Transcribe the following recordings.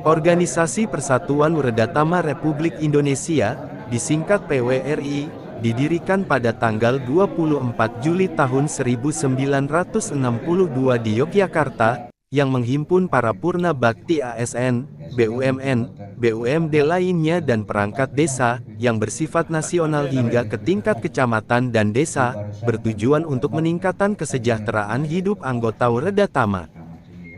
Organisasi Persatuan Weredatama Republik Indonesia, disingkat PWRI, didirikan pada tanggal 24 Juli tahun 1962 di Yogyakarta, yang menghimpun para purna bakti ASN, BUMN, BUMD lainnya dan perangkat desa, yang bersifat nasional hingga ke tingkat kecamatan dan desa, bertujuan untuk meningkatkan kesejahteraan hidup anggota Weredatama.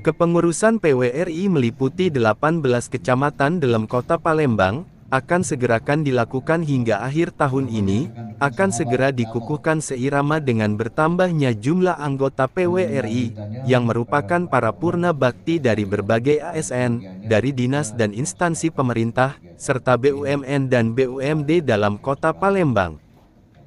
Kepengurusan PWRI meliputi 18 kecamatan dalam kota Palembang, akan segerakan dilakukan hingga akhir tahun ini, akan segera dikukuhkan seirama dengan bertambahnya jumlah anggota PWRI, yang merupakan para purna bakti dari berbagai ASN, dari dinas dan instansi pemerintah, serta BUMN dan BUMD dalam kota Palembang.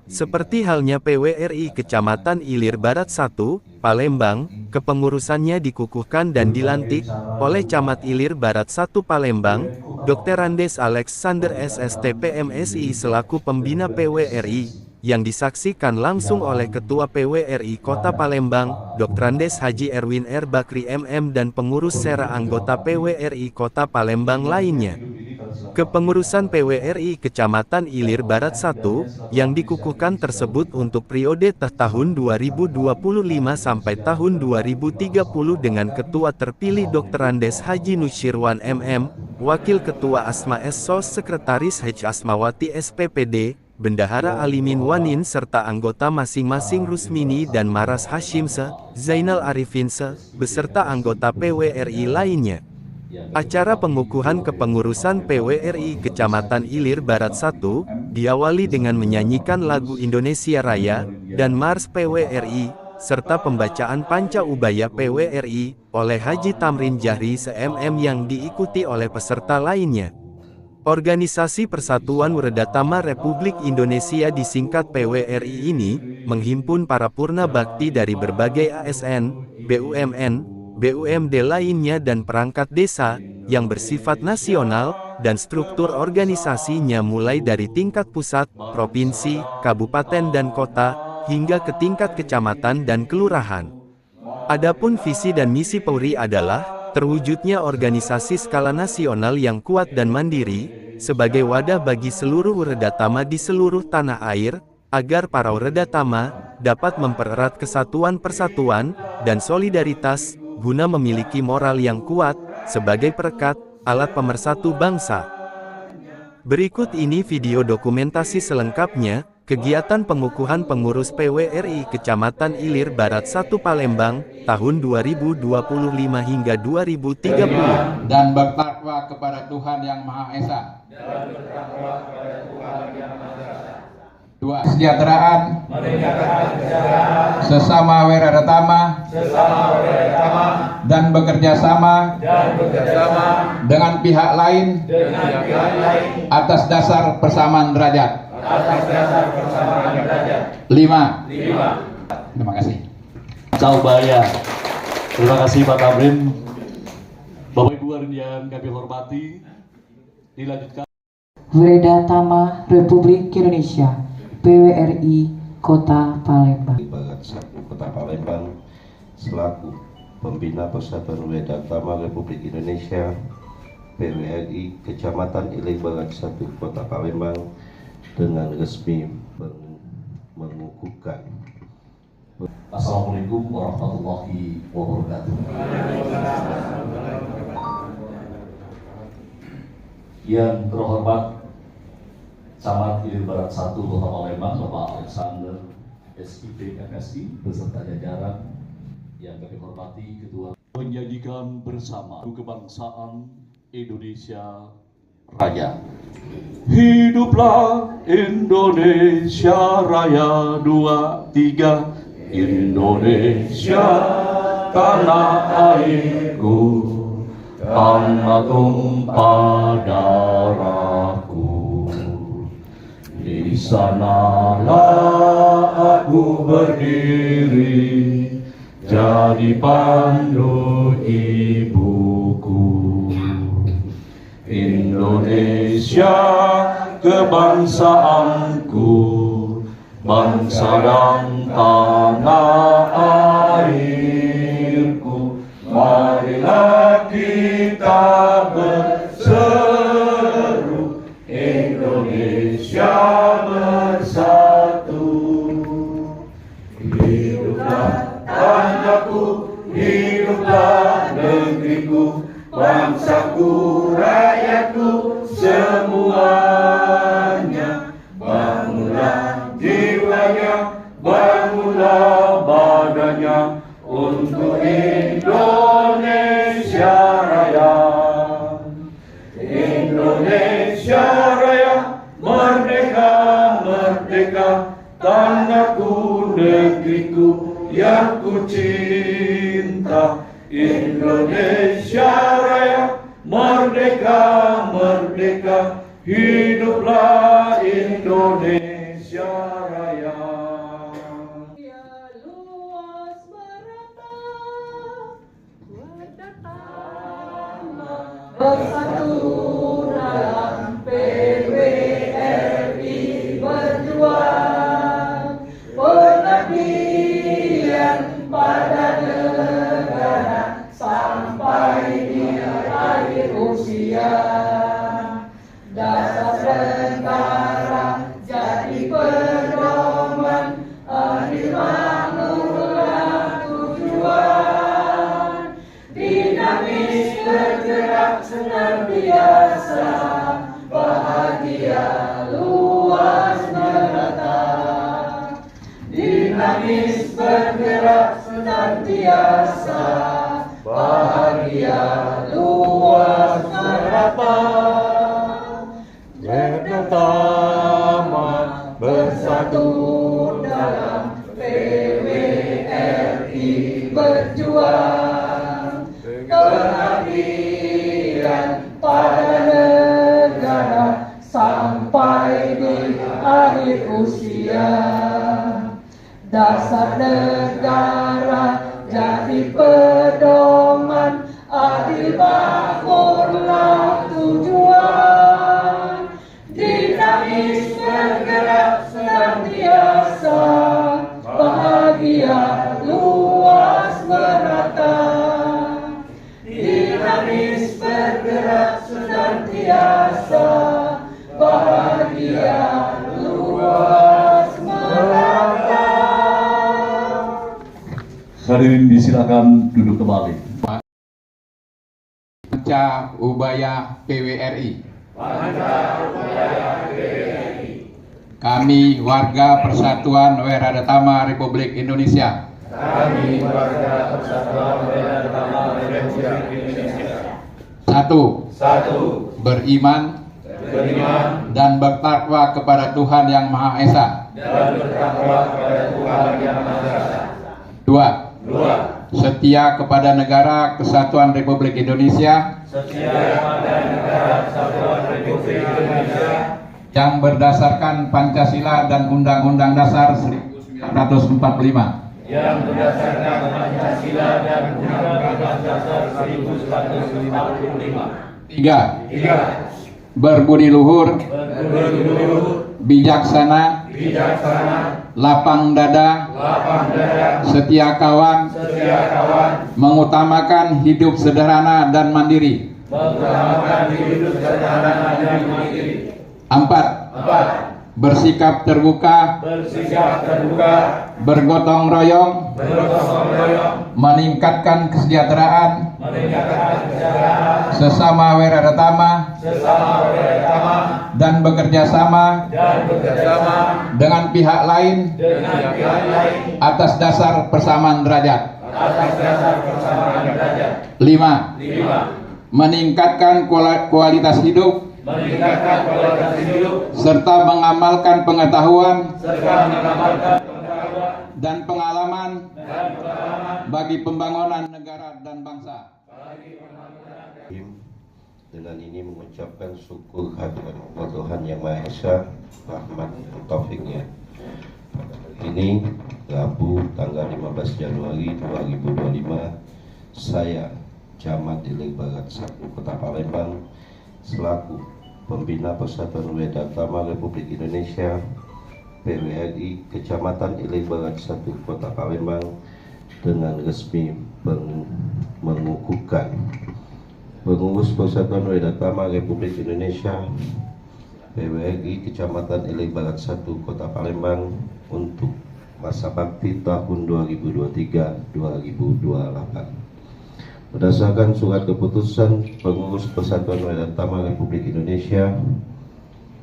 Seperti halnya PWRI Kecamatan Ilir Barat 1, Palembang, kepengurusannya dikukuhkan dan dilantik oleh Camat Ilir Barat 1 Palembang, Dr. Andes Alexander SSTP MSI selaku pembina PWRI, yang disaksikan langsung oleh Ketua PWRI Kota Palembang, Dr. Andes Haji Erwin R. Bakri MM dan pengurus sera anggota PWRI Kota Palembang lainnya. Kepengurusan PWRI Kecamatan Ilir Barat 1, yang dikukuhkan tersebut untuk periode tahun 2025 sampai tahun 2030 dengan Ketua terpilih Dr. Andes Haji Nusyirwan MM, Wakil Ketua Asma SSOS Sekretaris H. Asmawati SPPD, Bendahara Alimin Wanin serta anggota masing-masing Rusmini dan Maras Hashim Zainal Arifin beserta anggota PWRI lainnya. Acara pengukuhan kepengurusan PWRI Kecamatan Ilir Barat 1, diawali dengan menyanyikan lagu Indonesia Raya, dan Mars PWRI, serta pembacaan Panca Ubaya PWRI, oleh Haji Tamrin Jahri SMM yang diikuti oleh peserta lainnya. Organisasi Persatuan Weredatama Republik Indonesia disingkat PWRI ini, menghimpun para purna bakti dari berbagai ASN, BUMN, BUMD lainnya dan perangkat desa, yang bersifat nasional, dan struktur organisasinya mulai dari tingkat pusat, provinsi, kabupaten dan kota, hingga ke tingkat kecamatan dan kelurahan. Adapun visi dan misi PWRI adalah, terwujudnya organisasi skala nasional yang kuat dan mandiri, sebagai wadah bagi seluruh weredatama di seluruh tanah air, agar para weredatama dapat mempererat kesatuan persatuan, dan solidaritas, guna memiliki moral yang kuat, sebagai perekat, alat pemersatu bangsa. Berikut ini video dokumentasi selengkapnya, kegiatan pengukuhan pengurus PWRI Kecamatan Ilir Barat 1 Palembang, tahun 2025 hingga 2030. Dan bertakwa kepada Tuhan Yang Maha Esa. Dua, kesejahteraan sesama weredatama dan bekerja sama dengan pihak lain atas dasar persamaan derajat. 5. Terima kasih. Caubaya. Terima kasih Pak Tamrin. Bapak Ibu yang kami hormati, dilanjutkan. Weredatama Republik Indonesia, PWRI Kota Palembang. Barat 1 Kota Palembang selaku pembina Persatuan Weredatama Republik Indonesia PWRI Kecamatan Ilir Barat 1 Kota Palembang dengan resmi mengukuhkan. Assalamualaikum warahmatullahi wabarakatuh. Yang terhormat Camat Ilir Barat 1 Kota Palembang, Bapak Alexander SIP MSI beserta jajaran yang kami hormati, Ketua, menyanyikan bersama kebangsaan Indonesia Raya. Hiduplah Indonesia Raya 2, 3. Indonesia tanah airku, tanah tumpah darahku. Di sanalah aku berdiri, jadi pandu ibuku. Indonesia kebangsaanku, bangsa dan tanah airku. Marilah kita berseru, Indonesia bersatu. Hiduplah tanahku, hiduplah negeriku, bangsaku, rakyatku, semuanya. Bangunlah jiwanya, bangunlah badannya, untuk Indonesia Raya. Indonesia Raya, merdeka, merdeka, tanahku, negeriku yang ku cinta. Indonesia Raya, merdeka, merdeka, hiduplah Indonesia Raya. Luas merata, bersatu dalam PWRI berjuang, pengabdian pada negara sampai di akhir usia. Dasar negara jadi pedoman, adil makmurlah tujuan. Dinamis bergerak senantiasa, bahagia luas merata. Dinamis bergerak senantiasa, bahagia luas merata. Bersama bersatu dalam PWRI berjuang, pengabdian pada negara sampai di akhir usia. Dasar negara jadi pedoman, adil makmurlah tujuan. Dinamis bergerak senantiasa, bahagia luas merata. Dinamis bergerak senantiasa, bahagia luas merata. Hadirin disilakan duduk kembali. Panca Ubaya PWRI. Kami warga Persatuan Weradetama Republik Indonesia. Satu. Beriman dan bertakwa kepada Tuhan Yang Maha Esa. Dua. Setia kepada Negara Kesatuan Republik Indonesia. Yang berdasarkan Pancasila dan Undang-Undang Dasar 1945. Yang berdasarkan Pancasila dan Undang-Undang Dasar 1945. Tiga. Berbudi luhur, bijaksana, lapang dada, setia kawan, mengutamakan hidup sederhana dan mandiri. Empat. Bersikap terbuka, bergotong royong, meningkatkan kesejahteraan sesama weradetama, dan bekerja sama dengan pihak lain atas dasar persamaan derajat. 5. Meningkatkan kualitas hidup meningkatkan kualitas hidup, serta mengamalkan pengetahuan mengamalkan dan pengalaman bagi pembangunan negara dan bangsa. Dengan ini mengucapkan syukur kehadirat Allah Tuhan Yang Maha Esa, rahmat dan taufiknya. Ini Rabu tanggal 15 Januari 2025, saya Camat Ileng Barat 1 Kota Palembang selaku Pembina Persatuan Wedatama Republik Indonesia PWRI Kecamatan Ileng Barat 1 Kota Palembang dengan resmi mengukuhkan Pengurus Persatuan Wedatama Republik Indonesia PWRI Kecamatan Ileng Barat 1 Kota Palembang untuk masa bakti tahun 2023-2028. Berdasarkan surat keputusan Pengurus Persatuan Wedatama Republik Indonesia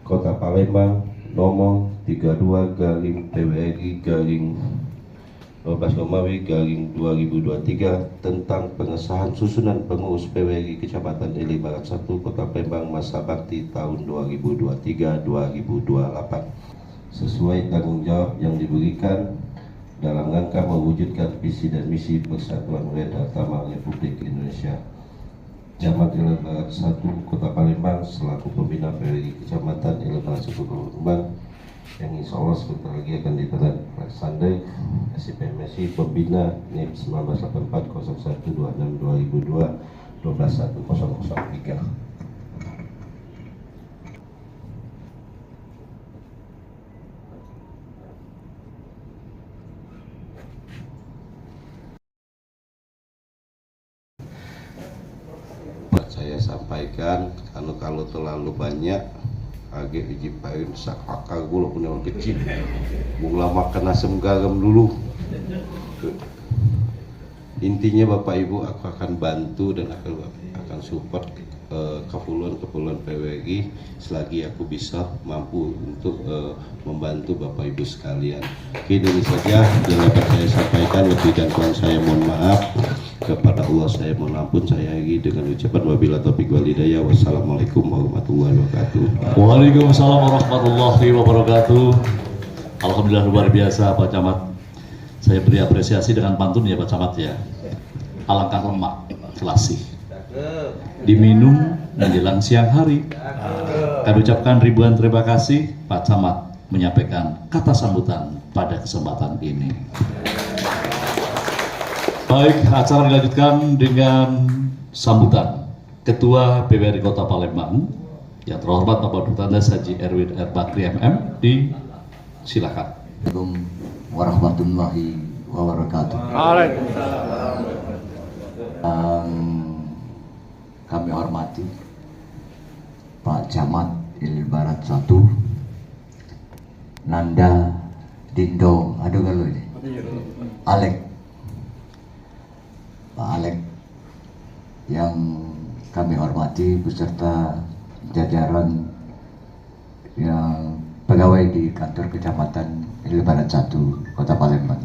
Kota Palembang nomor 32/12/Romawi/2023 tentang pengesahan susunan pengurus PWRI Kecamatan Ileng Barat 1 Kota Palembang masa bakti tahun 2023-2028 sesuai tanggung jawab yang diberikan dalam rangka mewujudkan visi dan misi Persatuan Wedatama Republik Indonesia. Camat Ileng Barat 1 Kota Palembang selaku pembina PWRI Kecamatan Ileng Barat 1 Kota Palembang yang insya Allah sebentar lagi akan ditandai SIPMSI pembina NIP 198401262002-12103. Saya sampaikan kalau terlalu banyak agak dijipain sakakar gula punya orang kecil mula makan asam garam dulu. Intinya Bapak Ibu, aku akan bantu dan akan support keperluan PWRI selagi aku bisa mampu untuk membantu Bapak Ibu sekalian. Oke, ini saja yang dapat saya sampaikan. Lebih dan kurang saya mohon maaf. Kepada Allah saya mohon ampun. Saya akhiri dengan ucapan wabillahi taufiq wal hidayah. Wassalamualaikum warahmatullahi wabarakatuh. Waalaikumsalam warahmatullahi wabarakatuh. Alhamdulillah luar biasa Pak Camat. Saya beri apresiasi dengan pantun ya Pak Camat ya. Alangkah lemak selasih diminum menjelang siang hari. Kami ucapkan ribuan terima kasih Pak Camat menyampaikan kata sambutan pada kesempatan ini. Baik, acara dilanjutkan dengan sambutan Ketua PWRI Kota Palembang yang terhormat Bapak Dr. Andes Haji Erwin R. Bakri MM. Silakan. Assalamualaikum warahmatullahi wabarakatuh. Kami hormati Pak Camat Ileng Barat 1 Nanda Dindo, aduh kalau ini Alek, Pak Alek yang kami hormati beserta jajaran yang pegawai di kantor Kecamatan Ileng Barat 1 Kota Palembang.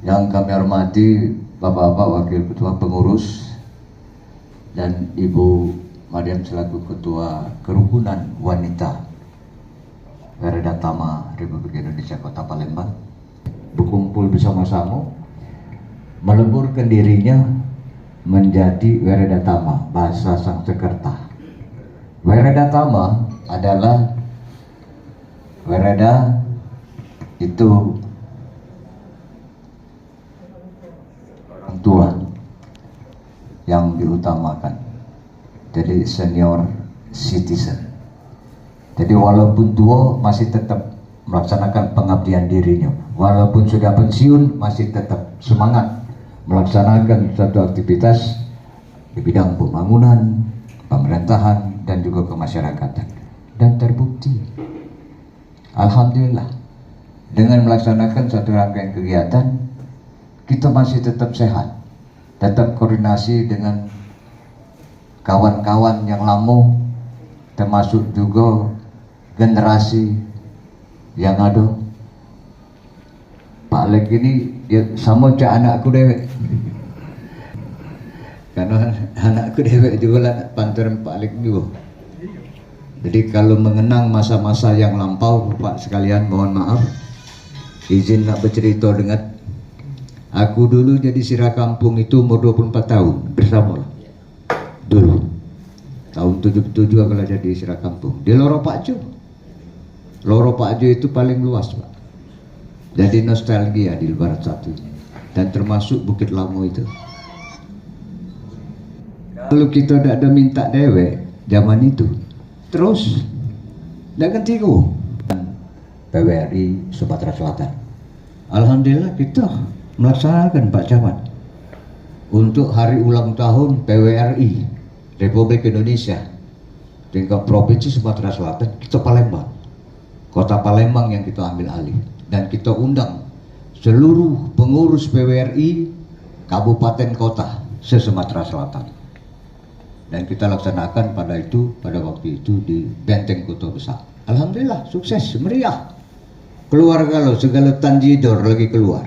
Yang kami hormati Bapak-bapak Wakil Ketua Pengurus dan Ibu Mariam selaku Ketua Kerukunan Wanita Wedatama Republik Indonesia Kota Palembang berkumpul bersama-sama meleburkan dirinya menjadi Wedatama bahasa Sanskerta. Wedatama adalah Wereda itu orang tua yang diutamakan, jadi senior citizen. Jadi walaupun tua masih tetap melaksanakan pengabdian dirinya, walaupun sudah pensiun masih tetap semangat melaksanakan suatu aktivitas di bidang pembangunan, pemerintahan dan juga kemasyarakatan. Dan terbukti, alhamdulillah, dengan melaksanakan satu rangkaian kegiatan kita masih tetap sehat, tetap koordinasi dengan kawan-kawan yang lama, termasuk juga generasi yang ada. Pak Alek ini dia sama cak anakku dewek, karena anakku dewek juga lah panturan Pak Alek juga. Jadi kalau mengenang masa-masa yang lampau, Bapak sekalian, mohon maaf, izin nak bercerita dengan aku dulu jadi sirah kampung itu umur 24 tahun bersama dulu tahun 77 kalau jadi sirah kampung di Loro Pakjo. Loro Pakjo itu paling luas, Pak. Jadi nostalgia di Barat Satu dan termasuk Bukit Lamo itu. Kalau kita tidak ada minta dewek zaman itu, terus tidak ketiru PWRI Sumatera Selatan. Alhamdulillah kita melaksanakan, Pak Camat, untuk hari ulang tahun PWRI Republik Indonesia tingkat provinsi Sumatera Selatan, kita Palembang, kota Palembang yang kita ambil alih, dan kita undang seluruh pengurus PWRI kabupaten kota se-Sumatera Selatan, dan kita laksanakan pada waktu itu di Benteng Kota Besar. Alhamdulillah sukses, meriah. Keluar kalau segala tanjidor lagi keluar.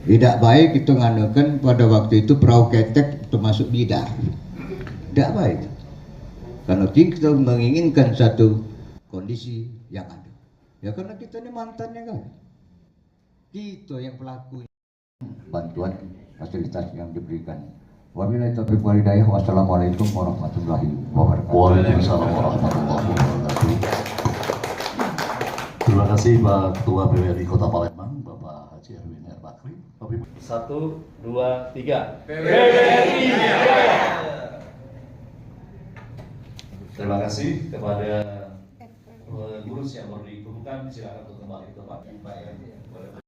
Tidak baik kita nganukan pada waktu itu perahu ketek termasuk bidar. Tidak baik. Karena kita menginginkan satu kondisi yang ada. Ya karena kita ini mantannya kan. Kita yang pelakunya. Bantuan fasilitas yang diberikan. Wabillahi taufiq wal hidayah. Wassalamualaikum warahmatullahi wabarakatuh. Waalaikumsalam warahmatullahi wabarakatuh. Terima kasih Pak Ketua PWRI Kota Palembang, Bapak Haji Erwin R. Bakri. 1, 2, 3. PWRI Jaya. Terima kasih kepada pengurus yang baru dikukuhkan. Silakan untuk kembali ke tempat.